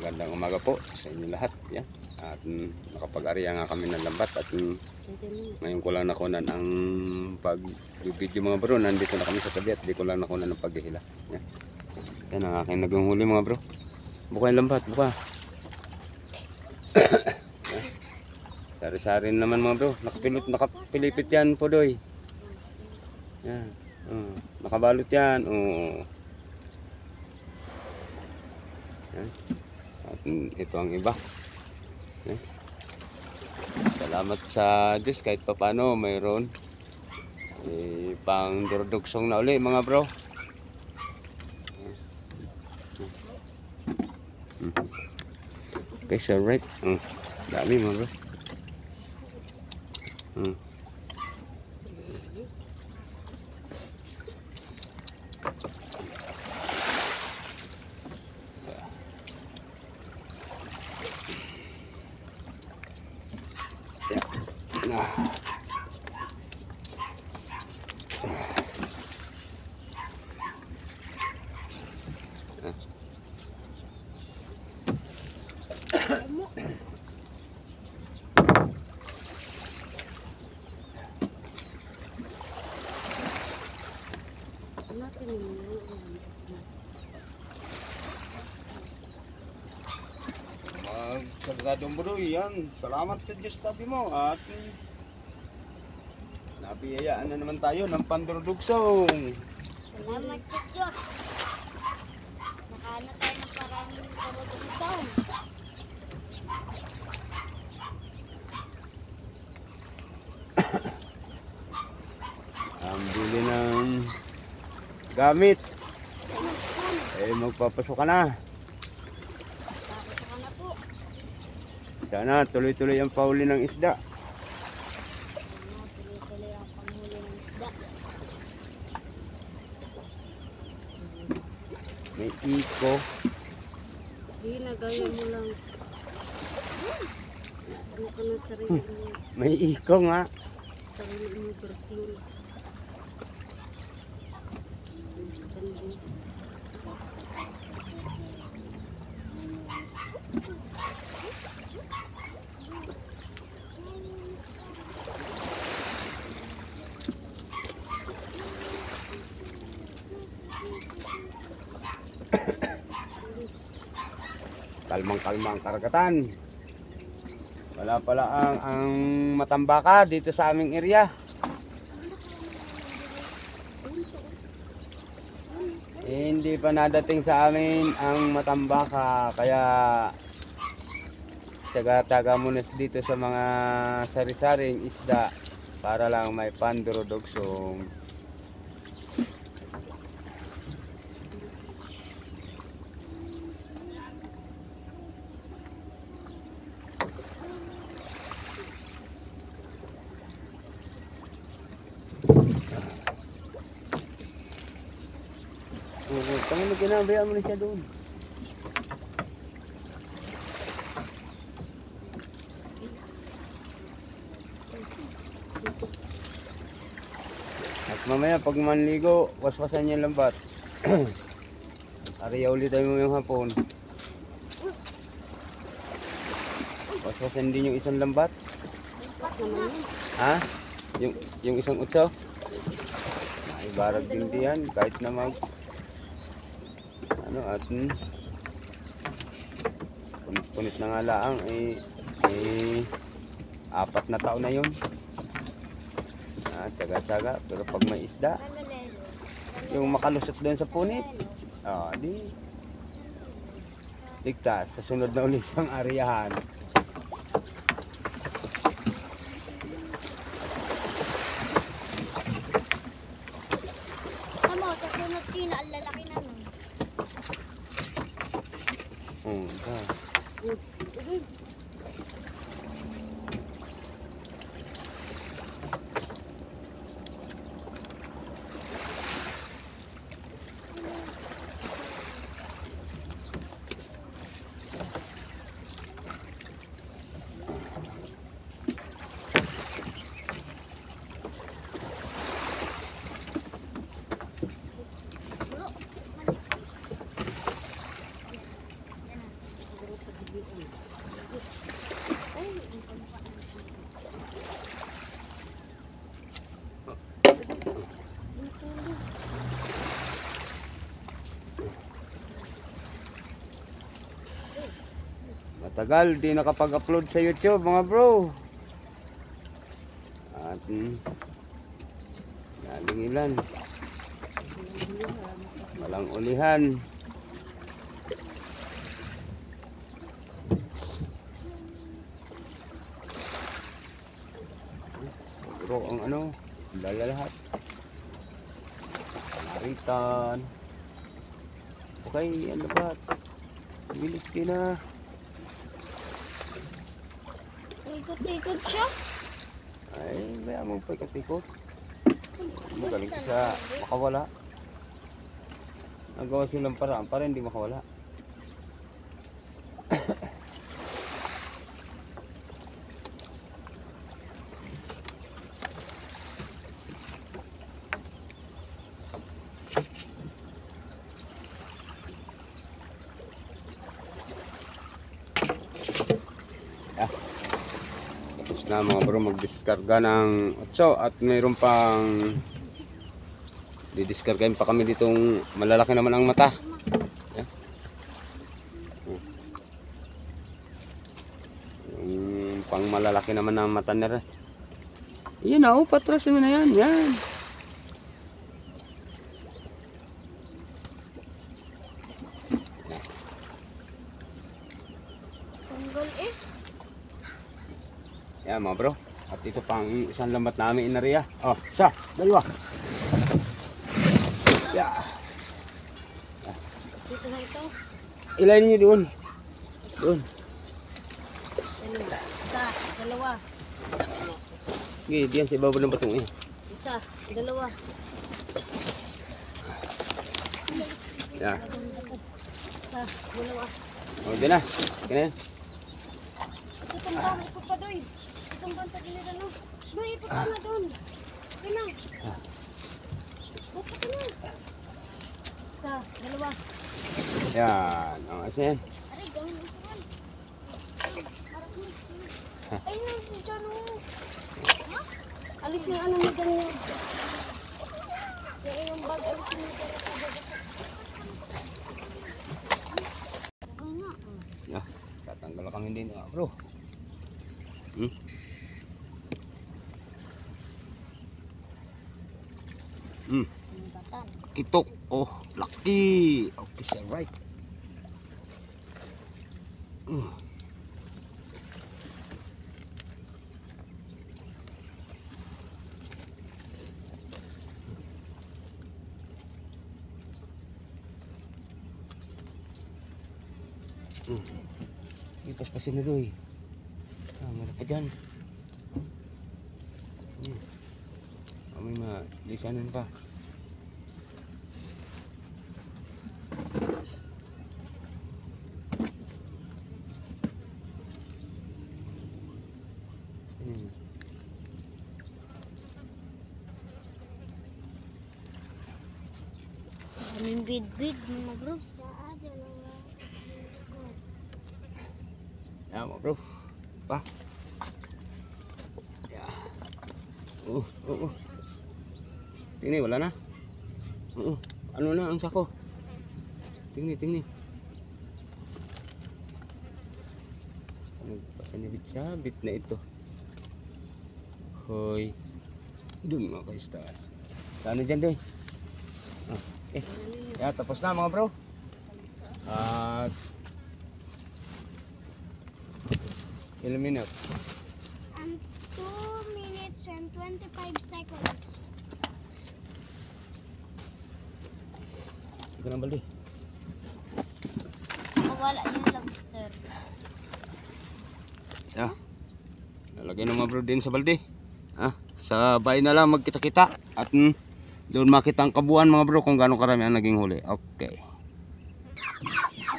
Magandang umaga po sa inyo lahat. Yan. At nakapag-ariya nga kami ng lambat at ngayon ko lang nakunan ang pag-video mga bro. Nandito na kami sa tabi at di ko lang nakunan ng paghihila. Yan. Yan ang aking naghuli mga bro. Buka yung lambat, buka. Sari-sari naman mga bro. Nakapilipit yan po doy. Yan. Nakabalot yan. Yan. At ito ang iba. Yan. Salamat sa Diyos kahit pa paano mayroon pang durdugsong na uli mga bro. Okay, so right. Dami mga bro. Nah. Sagradong bro, yan. Salamat sa Diyos sabi mo at nabiyayaan na naman tayo ng pandurdugsong. Salamat sa Diyos. Nakahanap tayo ng maraming pandurdugsong. Ang bili ng gamit. Magpapasok ka na. Papasok ka na po. Sana tuloy-tuloy ang pauli ng isda. Tuloy-tuloy ang panghuli ng isda. May iko. Hindi, nagaya mo lang. Ano ka na sarili mo? May iko nga. Sarili mo version. Kalmang-kalma ang karagatan. Wala pala ang matambaka dito sa aming area. Hindi pa nadating sa amin ang matambaka, kaya taga-taga muna dito sa mga sari-saring isda para lang may pandurudugsong. Tangin na ginabayaan mo na siya doon. At mamaya pag manligo, waswasan niya lambat. Ariya ulit tayo mo yung hapon. Waswasan din yung isang lambat. Ha? Yung isang utso? Ay, barag din diyan kahit na mag at punit na nga laang apat na taon na yun. Tsaga-tsaga, pero pag may isda yung makalusot doon sa punit, di ligtas sa sunod na ulit ang ariyahan. Tama, sa sunod sina, ang lalaki na nun. sa bibian. Ay, ang pamukha ng Matagal di nakapag-upload sa YouTube mga bro. At galing ilan. Walang ulihan. Bro ang ano, dala lahat. Naritan. Okay, ano ba? Bilis ka na. ikot-ikot siya. Ay, may among pagkatikot. Magaling ka sa makawala. Nagawa silang paraan para hindi makawala. Tapos na mga bro, magdiskarga ng 8 at mayroon pang didiskargahin pa kami ditong malalaki naman ang mata. Yan. Yung pang malalaki naman ang mata nila. Yan na, patras naman na yan. Yan. Tanggal eh. Yan mga bro. At ito pang isang lambat namin inariya. Oh, isa, dalawa. Yeah. Dito na ito. Ilayin niyo doon. Doon. Isa, dalawa. Sige, diyan sa ibabaw ng batong eh. Isa, dalawa. Yeah. Isa, dalawa. Oh, diyan na. Kaya na yan. Itong bang, ikot pa doy. Itong bang sa gilid ano. Doy, ikot ka na doon. Pinang. Ikot ka na. Isa, dalawa. Yan. Oh, asa yan. Aray, gawin ito man. Ay, si Jano. Ha? Alis yung ano ni Jano. Yung bag, alis yung Jano. Ay nga. Yeah. Tatanggal kami din mga bro. Batan. Kitok. Oh, laki. Okay, siya right. Ipas pa sila doy. Ah, meron pa dyan. May malisanan pa. Kaming bid-bid mga bro. Saan, dalawa. Yan mga bro. Pa. Yeah. Tingni, wala na. Ano na ang sako? Tingni. Nagpasanibit-sabit na ito. Hoy. Doon mga kaistaan. Sana dyan doy. Yeah, tapos na mga bro. At ilang minutes? 2 minutes and 25 seconds. Ito na balde. Mawala yung lobster. Yeah. Lalagay ng mga bro din sa balde. Sa bahay na lang magkita-kita. At doon makita ang kabuuan mga bro kung gaano karami ang naging huli. Okay.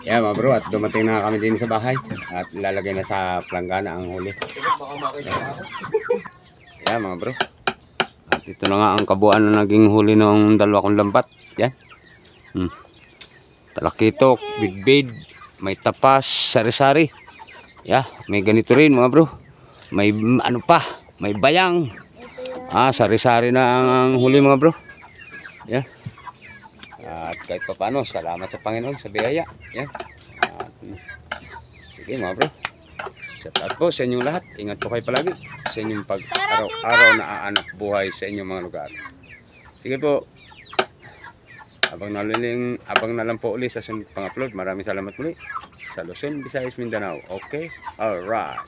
Yeah mga bro, at dumating na kami din sa bahay. At lalagay na sa planggana ang huli. Yeah mga bro. At ito na nga ang kabuuan na naging huli ng dalawa kong lambat. Yan. Talakitok, bidbid, may tapas, sari-sari. Yeah, may ganito rin mga bro. May ano pa, may bayang. Ito yan. Sari-sari na ang huli mga bro. Yeah. At kahit pa paano, salamat sa Panginoon sa biyaya. Yan. Sige mga bro. Shout out po sa inyong lahat. Ingat po kayo palagi sa inyong pag-araw-araw na aanap buhay sa inyong mga lugar. Sige po. Abang na lang po ulit sa sunod pang-upload. Maraming salamat muli sa Luzon, Visayas, Mindanao. Okay? Alright.